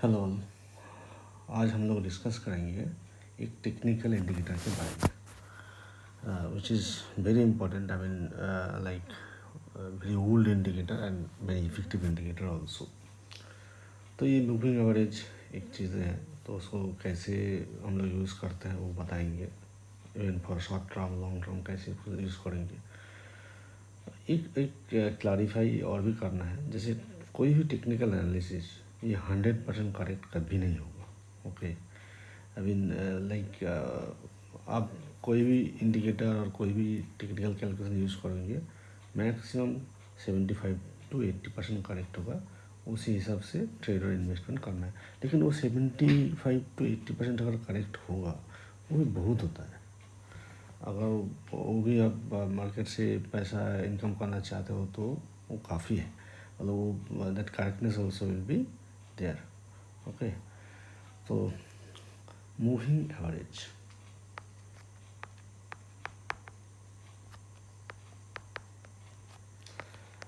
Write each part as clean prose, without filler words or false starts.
Hello. आज हम लोग डिस्कस करेंगे एक टेक्निकल इंडिकेटर के बारे में which is very important. I mean like very old indicator and very effective indicator also. तो ये मूविंग एवरेज एक चीज़ है, तो उसको कैसे हम लोग यूज़ करते हैं वो बताएंगे। Even for short term long term कैसे यूज़ करेंगे। एक क्लैरिफाई और भी करना है, जैसे कोई भी टेक्निकल एनालिसिस ये 100% करेक्ट कभी नहीं होगा। ओके, आई मीन लाइक आप कोई भी इंडिकेटर और कोई भी टेक्निकल कैलकुलेशन यूज़ करेंगे, मैक्सिमम 75 to 80% करेक्ट होगा। उसी हिसाब से ट्रेड और इन्वेस्टमेंट करना है। लेकिन वो 75 to 80% अगर करेक्ट होगा वो भी बहुत होता है। अगर वो भी आप मार्केट से पैसा इनकम करना चाहते हो तो वो काफ़ी है, मतलब वो that correctness also will be there. Okay, तो मूविंग एवरेज,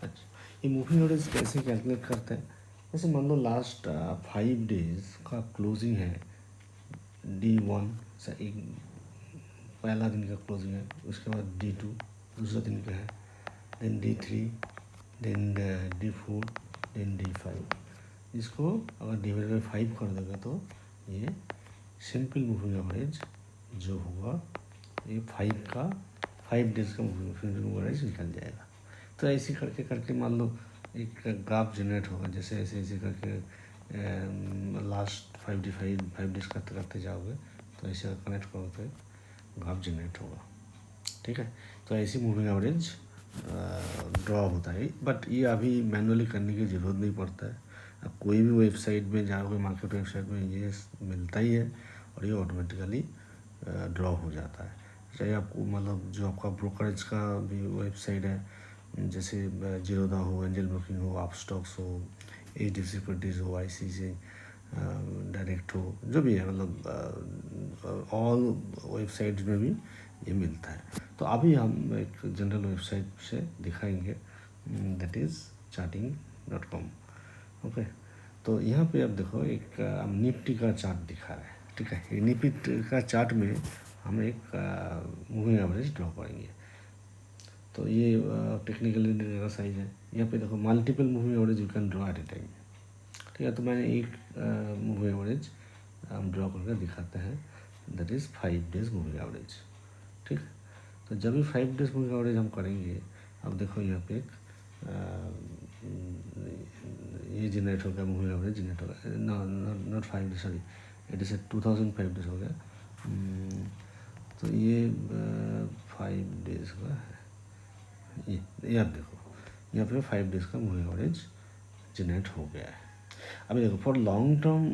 अच्छा, ये मूविंग एवरेज कैसे कैलकुलेट करते हैं? जैसे मान लो लास्ट 5 डेज का क्लोजिंग है D1, एक पहला दिन का क्लोजिंग है, उसके बाद D2 दूसरा दिन का है, then D3, then D4, then D5। इसको अगर डिवाइड बाई 5 कर दोगे तो ये सिंपल मूविंग एवरेज जो होगा ये 5 डेज का मूविंग एवरेज निकल जाएगा। तो ऐसे करके करके मान लो एक ग्राफ जनरेट होगा, जैसे ऐसे ऐसे करके लास्ट 5 डेज करते करते जाओगे तो ऐसे कनेक्ट करोगे तो ग्राफ जनरेट होगा। ठीक है, तो ऐसी मूविंग एवरेज ड्रॉ होता है। बट ये अभी मैनुअली करने की ज़रूरत नहीं पड़ता है। अब कोई भी वेबसाइट में जाओगे, मार्केट वेबसाइट में ये मिलता ही है और ये ऑटोमेटिकली ड्रॉ हो जाता है। चाहे आपको मतलब जो आपका ब्रोकरेज का भी वेबसाइट है, जैसे जीरोधा हो, एंजल ब्रोकिंग हो, आप स्टॉक्स हो, HDFC सिक्योरिटीज़ हो, ICICI डायरेक्ट हो, जो भी है, मतलब ऑल वेबसाइट्स में भी ये मिलता है। तो अभी हम एक जनरल वेबसाइट से दिखाएंगे, दैट इज़ charting.com। ओके, तो यहाँ पे आप देखो एक निफ्टी का चार्ट दिखा रहा है। ठीक है, निफ्टी का चार्ट में हम एक मूविंग एवरेज ड्रॉ करेंगे। तो ये टेक्निकल इंडिकेटर का साइज है। यहाँ पे देखो multiple moving average you can draw at A time. ठीक है, तो मैंने एक मूविंग एवरेज हम ड्रॉ करके दिखाते हैं, that is 5 days moving average. ठीक, तो जब भी 5 डेज मूविंग एवरेज हम करेंगे, अब देखो यहाँ पे एक ये जनरेट हो गया, मूविंग एवरेज जनरेट हो गया, not 5 days, sorry, it is 2005 days हो गया। तो ये 5 डेज का है। ये आप देखो यहाँ पे 5 डेज का मूविंग एवरेज जनरेट हो गया है। अभी देखो फॉर लॉन्ग टर्म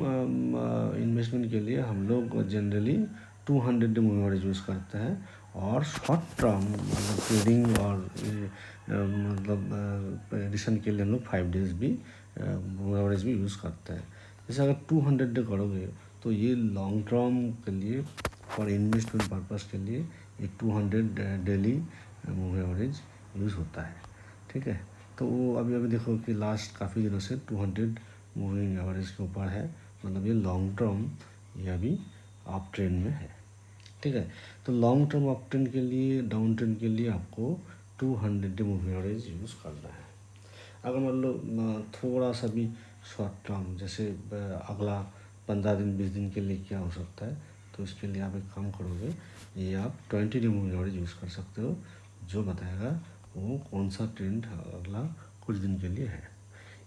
इन्वेस्टमेंट के लिए हम लोग generally 200 day moving average use करते हैं, और शॉर्ट टर्म मतलब ट्रेडिंग और मतलब एडिशन के लिए हम लोग 5 डेज भी मूविंग एवरेज भी यूज़ करते हैं। जैसे अगर 200 डे करोगे तो ये लॉन्ग टर्म के लिए, फॉर इन्वेस्टमेंट पर्पज़ के लिए ये 200 डेली मूविंग एवरेज यूज़ होता है। ठीक है, तो वो अभी अभी देखो कि लास्ट काफ़ी दिनों से 200 मूविंग एवरेज के ऊपर है, मतलब ये लॉन्ग टर्म ये अभी अप ट्रेंड में है। ठीक है, तो लॉन्ग टर्म अप ट्रेंड के लिए, डाउन ट्रेंड के लिए आपको 200 मूविंग एवरेज यूज़ करना है। अगर मान लो थोड़ा सा भी शॉर्ट टर्म, जैसे अगला 15 दिन 20 दिन के लिए क्या हो सकता है, तो इसके लिए आप एक काम करोगे, ये आप 20 डे मूविंग एवरेज यूज़ कर सकते हो, जो बताएगा वो कौन सा ट्रेंड अगला कुछ दिन के लिए है।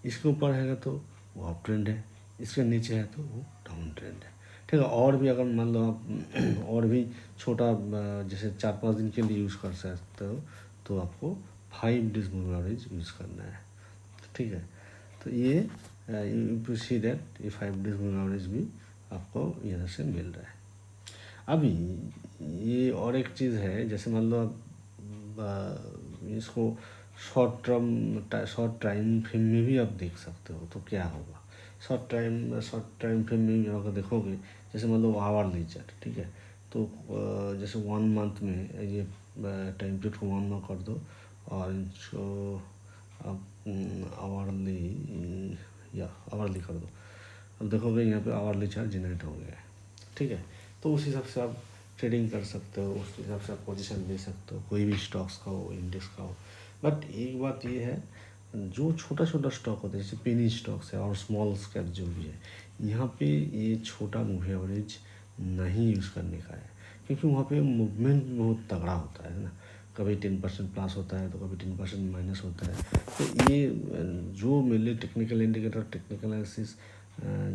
इसके ऊपर है तो वो अप ट्रेंड है, इसके नीचे है तो वो डाउन ट्रेंड है। ठीक है, और भी अगर मान लो आप और भी छोटा जैसे 4-5 दिन के लिए यूज़ कर सकते हो, तो आपको 5 डेज मूविंग एवरेज यूज़ करना है। ठीक है, तो ये यू सी दैट ये 5 डेज मूविंग एवरेज भी आपको यहाँ से मिल रहा है। अभी ये और एक चीज़ है, जैसे मान लो आप इसको शॉर्ट टाइम फ्रेम में भी आप देख सकते हो, तो क्या होगा। शॉर्ट टाइम फ्रेम में अगर देखोगे, जैसे मान लो आवरली चार्ट, ठीक है, तो जैसे 1 मंथ में ये टाइम पीरियड को 1 मंथ कर दो, और इसको आप आवरली कर दो। अब देखोगे यहाँ पे आवरली चार्ट जनरेट हो गया है, ठीक है। तो उस हिसाब से आप ट्रेडिंग कर सकते हो, उस हिसाब से आप पोजीशन ले सकते हो, कोई भी स्टॉक्स का हो, इंडेक्स का हो। बट एक बात ये है, जो छोटा छोटा स्टॉक होता है जैसे पेनी स्टॉक्स है और स्मॉल कैप जो भी है, यहाँ पे ये छोटा मूवी एवरेज नहीं यूज़ करने का है, क्योंकि वहाँ पे मूवमेंट बहुत तगड़ा होता है ना। कभी 10% प्लस होता है तो कभी 10% माइनस होता है। तो ये जो मेरे लिए टेक्निकल इंडिकेटर, टेक्निकल एनालिसिस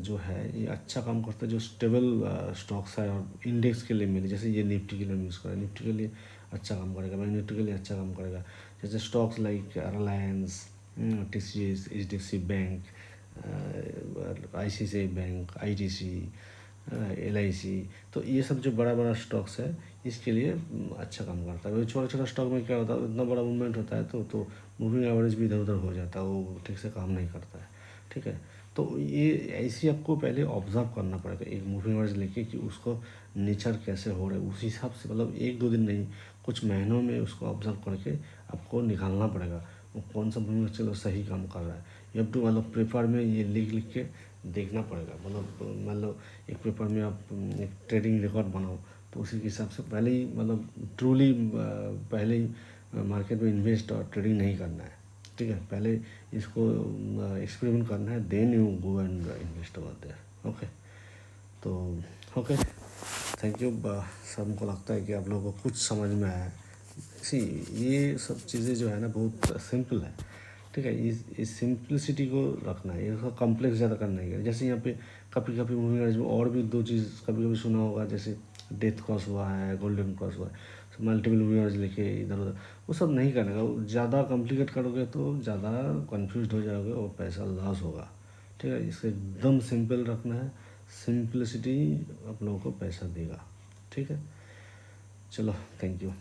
जो है ये अच्छा काम करता है, जो स्टेबल स्टॉक्स है और इंडेक्स के लिए मेरे, जैसे ये निफ्टी के लिए यूज़ करें, निफ्टी के लिए अच्छा काम करेगा, बैंक निफ्टी के लिए अच्छा काम करेगा। जैसे stocks like Reliance, TCS, HDFC bank, ICICI bank, ITC, LIC, तो ये सब जो बड़ा बड़ा स्टॉक्स है इसके लिए अच्छा काम करता है। छोटा छोटा स्टॉक में क्या होता है, इतना बड़ा मूवमेंट होता है तो मूविंग एवरेज भी इधर उधर हो जाता है, वो ठीक से काम नहीं करता है, ठीक है। तो ये ऐसे आपको पहले ऑब्जर्व करना पड़ेगा एक मूविंग एवरेज लेके कि उसको नेचर कैसे हो रहा है, उस हिसाब से मतलब 1-2 दिन नहीं, कुछ महीनों में उसको ऑब्जर्व करके आपको निकालना पड़ेगा वो कौन सा मूविंग एवरेज सही काम कर रहा है। यू हैव टू मतलब पेपर में ये लिख लिख के देखना पड़ेगा। मतलब मान लो एक पेपर में आप एक ट्रेडिंग रिकॉर्ड बनाओ, तो उसी के हिसाब से पहले ही मतलब ट्रूली पहले ही मार्केट में इन्वेस्ट और ट्रेडिंग नहीं करना है, ठीक है। पहले इसको एक्सपेरिमेंट करना है, then you go and invest over there. Okay, तो ओके, थैंक यू। सब को लगता है कि आप लोगों को कुछ समझ में आया है। सी ये सब चीज़ें जो है ना बहुत सिंपल है, ठीक है। इस सिंपलिसिटी को रखना है, इसको कॉम्प्लेक्स ज़्यादा करना है। जैसे यहाँ पे कभी कभी मूविंग एवरेज में और भी 2 चीज़ कभी कभी सुना होगा, जैसे डेथ क्रॉस हुआ है, गोल्डन क्रॉस हुआ है, मल्टीपल मूविंग एवरेज लेके इधर उधर, वो सब नहीं करने का। ज़्यादा कॉम्प्लिकेट करोगे तो ज़्यादा कन्फ्यूज हो जाओगे और पैसा लॉस होगा, ठीक है। इसको एकदम सिंपल रखना है, सिंपलिसिटी आप लोगों को पैसा देगा, ठीक है। चलो, थैंक यू।